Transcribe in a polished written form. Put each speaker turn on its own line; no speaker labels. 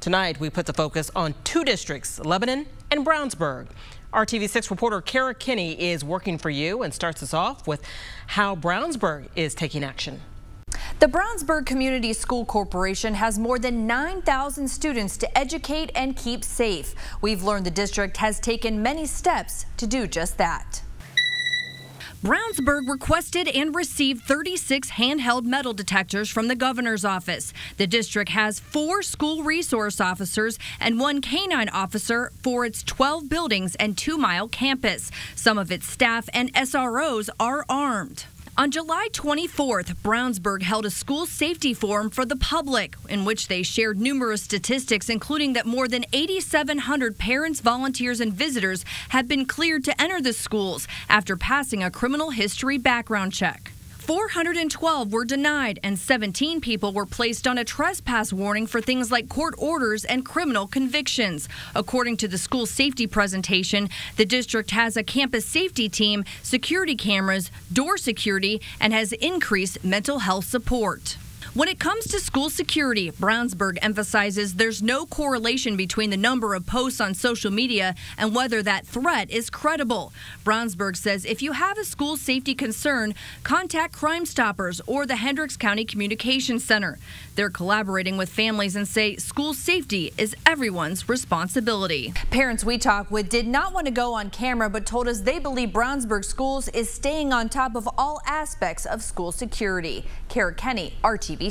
Tonight, we put the focus on two districts, Lebanon and Brownsburg. RTV6 reporter Kara Kinney is working for you and starts us off with how Brownsburg is taking action.
The Brownsburg Community School Corporation has more than 9,000 students to educate and keep safe. We've learned the district has taken many steps to do just that.
Brownsburg requested and received 36 handheld metal detectors from the governor's office. The district has 4 school resource officers and 1 canine officer for its 12 buildings and 2-mile campus. Some of its staff and SROs are armed. On July 24th, Brownsburg held a school safety forum for the public in which they shared numerous statistics, including that more than 8,700 parents, volunteers, and visitors have been cleared to enter the schools after passing a criminal history background check. 412 were denied and 17 people were placed on a trespass warning for things like court orders and criminal convictions. According to the school safety presentation, the district has a campus safety team, security cameras, door security, and has increased mental health support. When it comes to school security, Brownsburg emphasizes there's no correlation between the number of posts on social media and whether that threat is credible. Brownsburg says if you have a school safety concern, contact Crime Stoppers or the Hendricks County Communications Center. They're collaborating with families and say school safety is everyone's responsibility.
Parents we talked with did not want to go on camera, but told us they believe Brownsburg Schools is staying on top of all aspects of school security. Kara Kinney, RTV6.